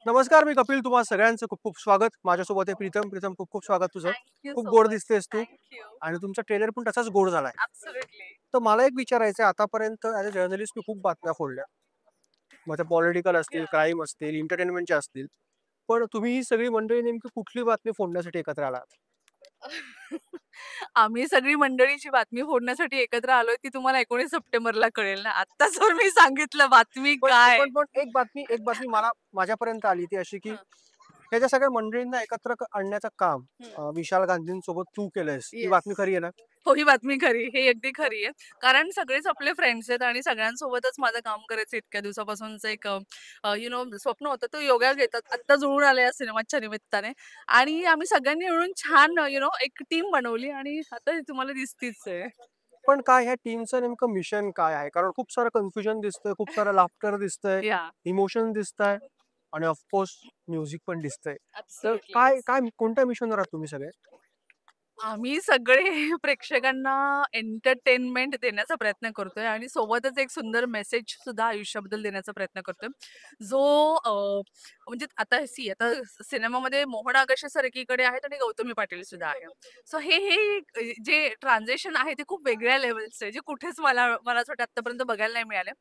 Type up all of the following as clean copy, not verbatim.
नमस्कार, मी कपिल. तुम्हा सगळ्यांचं खूप खूप स्वागत. माझ्यासोबत आहे प्रीतम. प्रीतम, खूप खूप स्वागत तुझं. थँक यू खूप सो गोड मच. दिसतेस तू थँक यू. आणि तुमचा ट्रेलर पण तसाच गोड झालाय. ॲब्सोल्युटली. तर मला एक विचारायचं आहे, आतापर्यंत ॲज अ जर्नलिस्ट मी खूप बातम्या फोडल्या. मग त्या पॉलिटिकल असतील, क्राईम असतील, एंटरटेनमेंटच्या असतील. पण तुम्ही ही सगळी मंडळी नेमकी कुठली बातमी फोडण्यासाठी एकत्र आलात? आम्ही सगळी मंडळी जी बातमी फोडण्यासाठी एकत्र आलोय ती तुम्हाला 19 सप्टेंबरला कळेल ना. आत्ताच जर मी सांगितलं बातमी पण काय? पण पण एक बातमी माझ्यापर्यंत आली ती अशी, की हं, ह्या ज्या सगळ्या मंडळींना एकत्र आणण्याचं काम हं. विशाल गांधींसोबत तू केलंयस. ही येस. बातमी खरी आहे ना? हो, ही बातमी खरी. हे अगदी खरी आहे. कारण सगळेच आपले फ्रेंड्स आहेत आणि सगळ्यांसोबतच माझं काम करायचं इतक्या दिवसापासूनचं एक स्वप्न होतं. तो योगायोग येतात. आत्ता जुळून आलं या सिनेमाच्या निमित्ताने आणि आम्ही सगळ्यांनी मिळून छान एक टीम बनवली आणि आता ही तुम्हाला दिसतीच आहे. पण काय ह्या टीमचं नेमकं मिशन काय आहे? कारण खूप सारं कन्फ्युजन दिसतंय, खूप सारं लाफ्टर दिसतंय, याह! इमोशन दिसताय आणि ऑफकोर्स म्युझिक पण दिसतंय. तर ॲब्सोल्युटली काय येस. काय कोणत्या मिशनवर आहात तुम्ही सगळे? आम्ही सगळे प्रेक्षकांना एंटरटेनमेंट देण्याचा प्रयत्न करतोय आणि सोबतच एक सुंदर मेसेज सुद्धा आयुष्याबद्दल देण्याचा प्रयत्न करतोय. जो म्हणजे आता सिनेमामध्ये मोहन आगाशे सर एकीकडे आहेत आणि गौतमी पाटील सुद्धा आहे. सो हे जे ट्रान्झिशन आहे ते खूप वेगळ्या लेव्हलचं आहे, जे कुठेच मला असं वाटतं आत्तापर्यंत बघायला नाही मिळालं.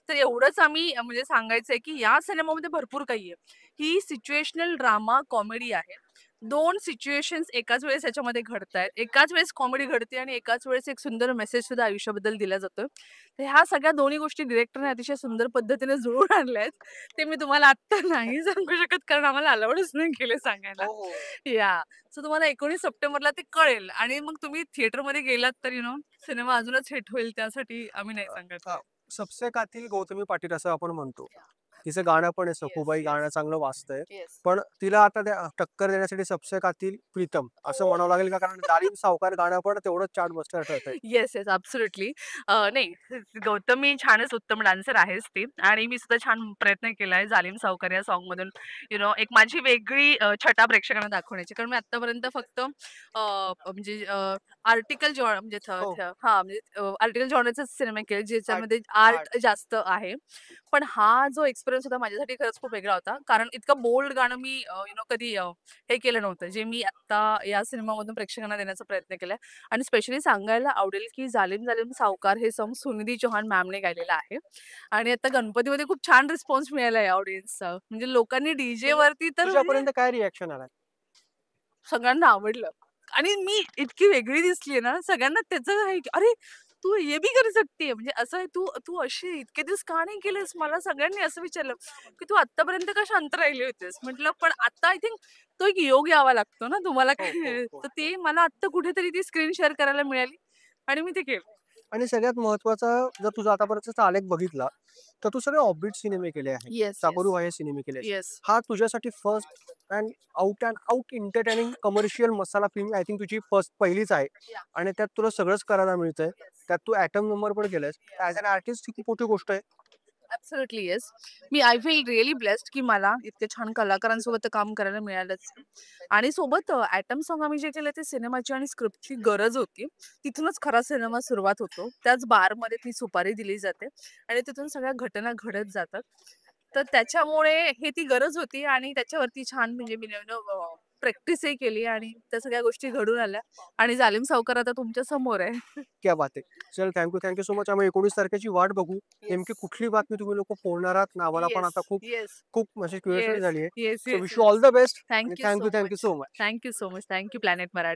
तर एवढंच आम्ही म्हणजे सांगायचं आहे, की या सिनेमामध्ये भरपूर काही आहे. ही सिच्युएशनल ड्रामा कॉमेडी आहे. 2 सिच्युएशन्स एकाच वेळेस ह्याच्यामध्ये घडतायत. एकाच वेळेस कॉमेडी घडते आणि एकाच वेळेस एक सुंदर मेसेज सुद्धा आयुष्याबद्दल दिला जातोय. तर ह्या सगळ्या दोन्ही गोष्टी डिरेक्टरने अतिशय सुंदर पद्धतीने जुळवून आणल्या आहेत. ते मी तुम्हाला आत्ता नाही सांगू शकत कारण आम्हाला अलाउडच नाही केले सांगायला. हो, हो. याह! सो तुम्हाला 19 सप्टेंबरला ते कळेल आणि मग तुम्ही थिएटरमध्ये गेलात तर सिनेमा अजूनच हिट होईल त्यासाठी आम्ही नाही सांगत अ, आहे. सबसे कातील गौतमी पाटील असं आपण म्हणतो. तिचं गाणं पण आहे येस, सखूबाई गाणं येस, चांगलं वाजतंय. येस. पण तिला आता टक्कर देण्यासाठी सबसे कातील प्रीतम असं म्हणावं लागेल का? कारण जालीम सावकार गाणं पण तेवढंच चार्टबस्टर ठरतंय. Yes, yes. ॲब्सोल्युटली. नाही, गौतमी छानच उत्तम डान्सर आहेच ती आणि मी सुद्धा छान प्रयत्न केलाय जालीम सावकार या सॉन्गमधून एक माझी वेगळी छटा प्रेक्षकांना दाखवण्याची. कारण मी आत्तापर्यंत फक्त म्हणजे आर्टिकल जॉन म्हणजे हो. म्हणजे आर्टिकल जॉनरचेच सिनेमे केले आर्ट ज्याच्यामध्ये आर्ट. आर्ट जास्त आहे. पण हा जो एक्सपिरियन्स होता माझ्यासाठी खरंच खूप वेगळा होता. कारण इतकं बोल्ड गाणं मी कधी हे केलं नव्हतं, जे मी आत्ता या सिनेमामधून प्रेक्षकांना देण्याचा प्रयत्न केलाय. आणि स्पेशली सांगायला आवडेल, की "जालिम जालिम सावकार" हे सॉन्ग सुनिधी चौहान मॅमने गायलेलं आहे. आणि आता गणपतीमध्ये खूप छान रिस्पॉन्स मिळाला आहे ऑडियन्सचा. म्हणजे लोकांनी तुझ्या डीजेवरती तर म्हणजे तुझ्यापर्यंत काय रिएक्शन आलाय? सगळ्यांना आवडलं. आणि मी इतकी वेगळी दिसलीये ना, सगळ्यांना त्याचं आहे, की "अरे, तू ये भी कर सकती है." म्हणजे असं आहे, "तू तू अशी इतके दिवस का नाही केलंस?" मला सगळ्यांनी असं विचारलं, की "तू आत्तापर्यंत का शांत राहिली होतीस?" म्हटलं, "पण आता आय थिंक तो एक योग यावा लागतो ना तुम्हाला काय." हो, हो, हो, तर हो. ते मला आत्ता कुठेतरी ती स्क्रीन शेअर करायला मिळाली आणि मी ते केलं. आणि सगळ्यात महत्त्वाचा जर तुझा आतापर्यंतचा आलेख बघितला, तर तू सगळे ऑफबीट सिनेमे केले आहेत. Yes, yes. चाकोरीबाह्य सिनेमे केलेस. येस. हा तुझ्यासाठी first and out entertaining commercial masala film I think तुझी पहिलीच आहे याह! आणि त्यात तुला सगळंच करायला मिळतंय. येस. त्यात तू ॲटम नंबर पण केलायस. याह! ॲज अॅन आर्टिस्ट ही खूप मोठी गोष्ट आहे. Absolutely yes. I feel really blessed की मला इतक्या छान कलाकारांसोबत काम करायला मिळालंच. आणि सोबत ॲटम सॉन्ग आम्ही जे केलं ते सिनेमाची आणि स्क्रिप्टची गरज होती. तिथूनच खरा सिनेमा सुरुवात होतो. त्याच बारमध्ये ती सुपारी दिली जाते आणि तिथून सगळ्या घटना घडत जातात. तर त्याच्यामुळे हे ती गरज होती आणि त्याच्यावरती छान म्हणजे मी प्रॅक्टिसही केली आणि त्या सगळ्या गोष्टी घडून आल्या आणि जालिम सावकार आता तुमच्या समोर आहे. क्या बात है! चल थँक यू सो मच. आम्ही 19 तारखेची वाट बघू. येस. नेमकी कुठली बातमी तुम्ही लोकं फोडणार आहात ना आम्हाला पण येस, आता खूप येस, खूप म्हणजे क्युरिओसिटी येस, झाली आहे. Yes, so yes, wish you all yes. The best आणि thank you thank so you much. So much. Thank you so much. Thank you planet Marathi.